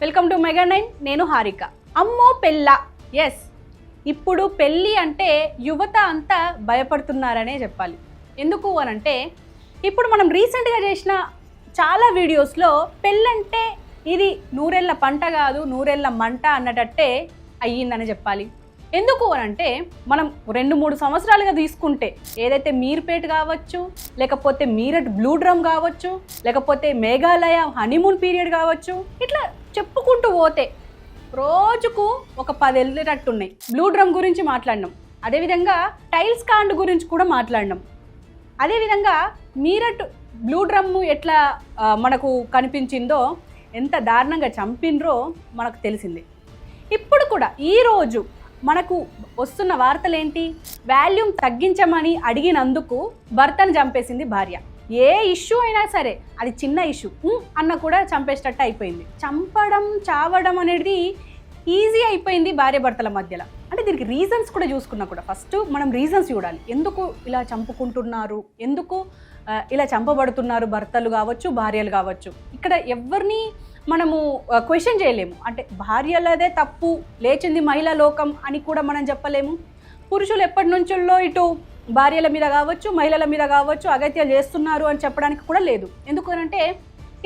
Welcome to mega 9. నేను హారిక. అమ్మో పెళ్ళ, ఎస్, ఇప్పుడు పెళ్ళి అంటే యువత అంతా భయపడుతున్నారనే చెప్పాలి. ఎందుకు అనంటే ఇప్పుడు మనం రీసెంట్గా చేసిన చాలా వీడియోస్లో పెళ్ళంటే ఇది నూరెళ్ళ పంట కాదు, నూరెళ్ళ మంట అన్నటట్టే అయ్యిందని చెప్పాలి. ఎందుకు అనంటే మనం 2-3 సంవత్సరాలుగా తీసుకుంటే ఏదైతే మీర్పేట్ కావచ్చు, లేకపోతే మీరట్ బ్లూ డ్రమ్ కావచ్చు, లేకపోతే మేఘాలయ హనీమూన్ పీరియడ్ కావచ్చు, ఇట్లా చెప్పుకుంటూ పోతే రోజుకు ఒక 10 వెళ్ళేటట్టున్నాయి. బ్లూ డ్రమ్ గురించి మాట్లాడినాం, అదేవిధంగా టైల్స్ కాండ్ గురించి కూడా మాట్లాడినాం, అదేవిధంగా మీరట్ బ్లూ డ్రమ్ ఎట్లా మనకు కనిపించిందో, ఎంత దారుణంగా చంపినరో మనకు తెలిసిందే. ఇప్పుడు కూడా ఈరోజు మనకు వస్తున్న వార్తలేంటి? వాల్యూమ్ తగ్గించమని అడిగినందుకు భర్తను చంపేసింది భార్య. ఏ ఇష్యూ అయినా సరే, అది చిన్న ఇష్యూ అన్న కూడా చంపేసేటట్టు అయిపోయింది. చంపడం చావడం అనేది ఈజీ అయిపోయింది భార్య భర్తల మధ్యలో. అంటే దీనికి రీజన్స్ కూడా చూసుకున్నా కూడా ఫస్ట్ మనం రీజన్స్ చూడాలి. ఎందుకు ఇలా చంపుకుంటున్నారు, ఎందుకు ఇలా చంపబడుతున్నారు భర్తలు కావచ్చు, భార్యలు కావచ్చు. ఇక్కడ ఎవరిని మనము క్వశ్చన్ చేయలేము. అంటే భార్యలదే తప్పు, లేచింది మహిళా లోకం అని కూడా మనం చెప్పలేము. పురుషులు ఎప్పటి నుంచో ఇటు భార్యల మీద కావచ్చు, మహిళల మీద కావచ్చు అగత్యాలు చేస్తున్నారు అని చెప్పడానికి కూడా లేదు. ఎందుకనంటే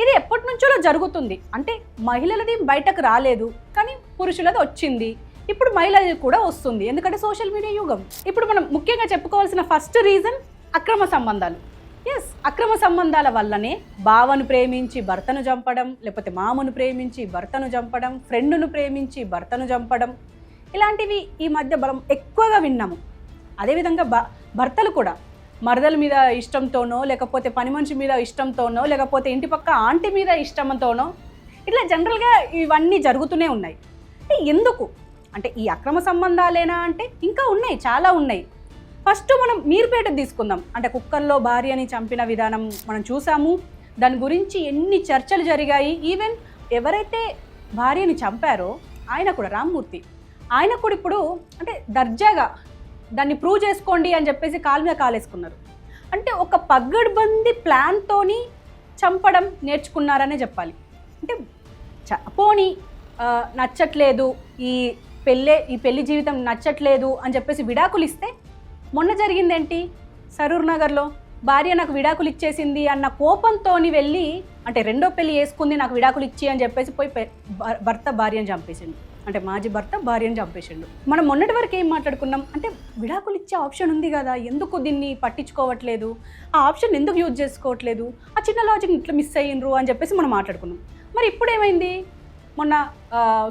ఇది ఎప్పటి నుంచో జరుగుతుంది. అంటే మహిళలది బయటకు రాలేదు, కానీ పురుషులది వచ్చింది. ఇప్పుడు మహిళలది కూడా వస్తుంది, ఎందుకంటే సోషల్ మీడియా యుగం. ఇప్పుడు మనం ముఖ్యంగా చెప్పుకోవాల్సిన ఫస్ట్ రీజన్ అక్రమ సంబంధాలు. ఎస్, అక్రమ సంబంధాల వల్లనే బావను ప్రేమించి భర్తను చంపడం, లేకపోతే మామను ప్రేమించి భర్తను చంపడం, ఫ్రెండ్ను ప్రేమించి భర్తను చంపడం, ఇలాంటివి ఈ మధ్య మనం ఎక్కువగా విన్నాము. అదేవిధంగా భర్తలు కూడా మరదల మీద ఇష్టంతోనో, లేకపోతే పని మనిషి మీద ఇష్టంతోనో, లేకపోతే ఇంటి పక్క ఆంటీ మీద ఇష్టంతోనో, ఇట్లా జనరల్గా ఇవన్నీ జరుగుతూనే ఉన్నాయి. ఎందుకు అంటే ఈ అక్రమ సంబంధాలేనా అంటే ఇంకా ఉన్నాయి, చాలా ఉన్నాయి. ఫస్ట్ మనం మీర్పేట తీసుకుందాం. అంటే కుక్కర్లో భార్యని చంపిన విధానం మనం చూసాము. దాని గురించి ఎన్ని చర్చలు జరిగాయి. ఈవెన్ ఎవరైతే భార్యని చంపారో ఆయన కూడా, రామ్మూర్తి, ఆయన కూడా ఇప్పుడు అంటే దర్జాగా దాన్ని ప్రూవ్ చేసుకోండి అని చెప్పేసి కాలు మీద కాలేసుకున్నారు. అంటే ఒక పగ్గడ్బందీ ప్లాన్తోని చంపడం నేర్చుకున్నారనే చెప్పాలి. అంటే పోనీ నచ్చట్లేదు, ఈ పెళ్లి జీవితం నచ్చట్లేదు అని చెప్పేసి విడాకులు ఇస్తే, మొన్న జరిగిందేంటి, సరూర్ నగర్లో భార్య నాకు విడాకులు ఇచ్చేసింది అన్న కోపంతో వెళ్ళి, అంటే రెండో పెళ్లి వేసుకుంది నాకు విడాకులు ఇచ్చి అని చెప్పేసి పోయి భర్త భార్యను చంపేసిండు. అంటే మాజీ భర్త భార్యను చంపేసిండు. మనం మొన్నటి వరకు ఏం మాట్లాడుకున్నాం అంటే విడాకులు ఇచ్చే ఆప్షన్ ఉంది కదా, ఎందుకు దీన్ని పట్టించుకోవట్లేదు, ఆ ఆప్షన్ ఎందుకు యూజ్ చేసుకోవట్లేదు, ఆ చిన్న లాజిక్ ఇట్లా మిస్ అయ్యిండ్రు అని చెప్పేసి మనం మాట్లాడుకున్నాం. మరి ఇప్పుడు ఏమైంది, మొన్న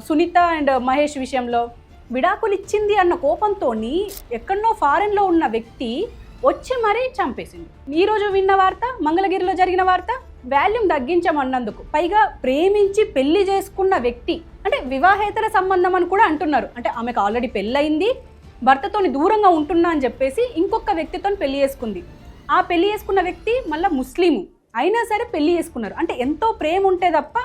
సునీత అండ్ మహేష్ విషయంలో విడాకులు ఇచ్చింది అన్న కోపంతో ఎక్కడనో ఫారెన్లో ఉన్న వ్యక్తి వచ్చి మరీ చంపేసింది. ఈరోజు విన్న వార్త, మంగళగిరిలో జరిగిన వార్త, వాల్యూమ్ తగ్గించమన్నందుకు, పైగా ప్రేమించి పెళ్లి చేసుకున్న వ్యక్తి, అంటే వివాహేతర సంబంధం అని కూడా అంటున్నారు. అంటే ఆమెకు ఆల్రెడీ పెళ్ళయింది, భర్తతోని దూరంగా ఉంటున్నా అని చెప్పేసి ఇంకొక వ్యక్తితో పెళ్లి చేసుకుంది. ఆ పెళ్లి చేసుకున్న వ్యక్తి మళ్ళీ ముస్లిము అయినా సరే పెళ్లి చేసుకున్నారు. అంటే ఎంతో ప్రేమ ఉంటే తప్ప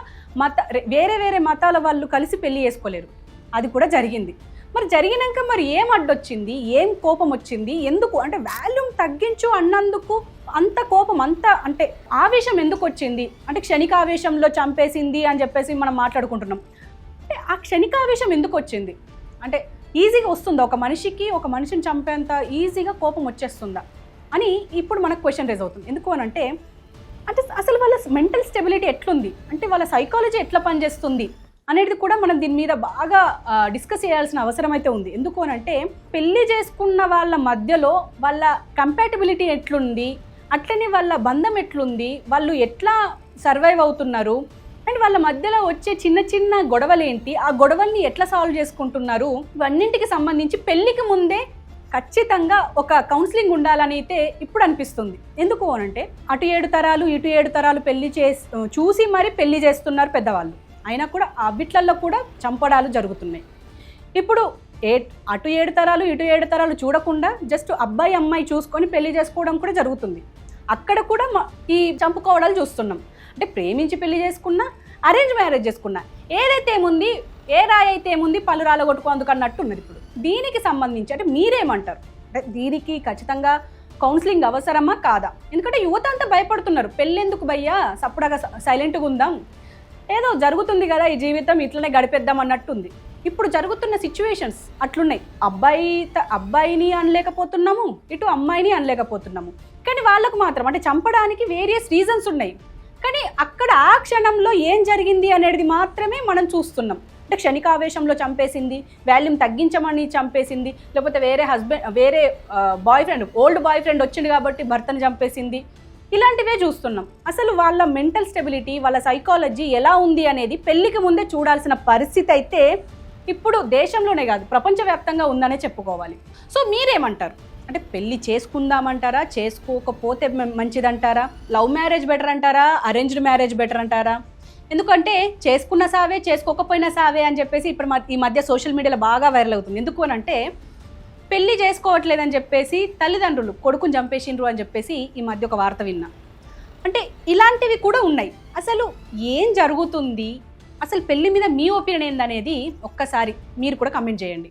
వేరే మతాల వాళ్ళు కలిసి పెళ్లి చేసుకోలేరు. అది కూడా జరిగింది. మరి జరిగినాక మరి ఏం అడ్డొచ్చింది, ఏం కోపం వచ్చింది, ఎందుకు అంటే వాల్యూమ్ తగ్గించు అన్నందుకు అంత కోపం, అంత అంటే ఆవేశం ఎందుకు వచ్చింది? అంటే క్షణికావేశంలో చంపేసింది అని చెప్పేసి మనం మాట్లాడుకుంటున్నాం. అంటే ఆ క్షణికావేశం ఎందుకు వచ్చింది? అంటే ఈజీగా వస్తుందా ఒక మనిషిని చంపేంత ఈజీగా కోపం వచ్చేస్తుందా అని ఇప్పుడు మనకు క్వశ్చన్ రేజ్ అవుతుంది. ఎందుకు అంటే అసలు వాళ్ళ మెంటల్ స్టెబిలిటీ ఎట్లుంది, అంటే వాళ్ళ సైకాలజీ ఎట్లా పనిచేస్తుంది అనేది కూడా మనం దీని మీద బాగా డిస్కస్ చేయాల్సిన అవసరం అయితే ఉంది. ఎందుకు అంటే పెళ్లి చేసుకున్న వాళ్ళ మధ్యలో వాళ్ళ కంపాటబిలిటీ ఎట్లుంది, అట్లనే వాళ్ళ బంధం ఎట్లుంది, వాళ్ళు ఎట్లా సర్వైవ్ అవుతున్నారు, అండ్ వాళ్ళ మధ్యలో వచ్చే చిన్న గొడవలు ఏంటి, ఆ గొడవల్ని ఎట్లా సాల్వ్ చేసుకుంటున్నారు, ఇవన్నింటికి సంబంధించి పెళ్లికి ముందే ఖచ్చితంగా ఒక కౌన్సిలింగ్ ఉండాలని అయితే ఇప్పుడు అనిపిస్తుంది. ఎందుకు అంటే అటు 7 తరాలు ఇటు 7 తరాలు పెళ్లి చూసి మరి పెళ్లి చేస్తున్నారు పెద్దవాళ్ళు, అయినా కూడా అవిట్లలో కూడా చంపడాలు జరుగుతున్నాయి. ఇప్పుడు అటు 7 తరాలు ఇటు 7 తరాలు చూడకుండా జస్ట్ అబ్బాయి అమ్మాయి చూసుకొని పెళ్లి చేసుకోవడం కూడా జరుగుతుంది. అక్కడ కూడా ఈ చంపుకోవడాలు చూస్తున్నాం. అంటే ప్రేమించి పెళ్లి చేసుకున్నా, అరేంజ్ మ్యారేజ్ చేసుకున్నా, ఏదైతే ఏముంది, ఏ రాయి అయితే ఏముంది పలు రాళ్ళ కొట్టుకో అందుకన్నట్టు ఉన్నది. ఇప్పుడు దీనికి సంబంధించి అంటే మీరేమంటారు? అంటే దీనికి ఖచ్చితంగా కౌన్సిలింగ్ అవసరమా కాదా? ఎందుకంటే యువత అంతా భయపడుతున్నారు, పెళ్ళెందుకు భయ్యా, సప్పుడగా సైలెంట్గా ఉందాం, ఏదో జరుగుతుంది కదా ఈ జీవితం ఇట్లనే గడిపేద్దాం అన్నట్టుంది. ఇప్పుడు జరుగుతున్న సిచ్యువేషన్స్ అట్లున్నాయి. అబ్బాయిని అనలేకపోతున్నాము, ఇటు అమ్మాయిని అనలేకపోతున్నాము. కానీ వాళ్ళకు మాత్రం అంటే చంపడానికి వేరియస్ రీజన్స్ ఉన్నాయి. కానీ అక్కడ ఆ క్షణంలో ఏం జరిగింది అనేది మాత్రమే మనం చూస్తున్నాం. అంటే క్షణికావేశంలో చంపేసింది, వాల్యూమ్ తగ్గించమని చంపేసింది, లేకపోతే వేరే ఓల్డ్ బాయ్ ఫ్రెండ్ వచ్చింది కాబట్టి భర్తను చంపేసింది, ఇలాంటివే చూస్తున్నాం. అసలు వాళ్ళ మెంటల్ స్టెబిలిటీ, వాళ్ళ సైకాలజీ ఎలా ఉంది అనేది పెళ్లికి ముందే చూడాల్సిన పరిస్థితి అయితే ఇప్పుడు దేశంలోనే కాదు ప్రపంచవ్యాప్తంగా ఉందనే చెప్పుకోవాలి. సో మీరేమంటారు? అంటే పెళ్లి చేసుకుందామంటారా, చేసుకోకపోతే మంచిదంటారా, లవ్ మ్యారేజ్ బెటర్ అంటారా, అరేంజ్డ్ మ్యారేజ్ బెటర్ అంటారా? ఎందుకంటే చేసుకున్న సావే, చేసుకోకపోయినా సావే అని చెప్పేసి ఇప్పుడు ఈ మధ్య సోషల్ మీడియాలో బాగా వైరల్ అవుతుంది. ఎందుకు అని అంటే పెళ్లి చేసుకోవట్లేదని చెప్పేసి తల్లిదండ్రులు కొడుకుని చంపేసిండ్రు అని చెప్పేసి ఈ మధ్య ఒక వార్త విన్నా. అంటే ఇలాంటివి కూడా ఉన్నాయి. అసలు ఏం జరుగుతుంది, అసలు పెళ్లి మీద మీ ఒపీనియన్ ఏందనేది ఒక్కసారి మీరు కూడా కమెంట్ చేయండి.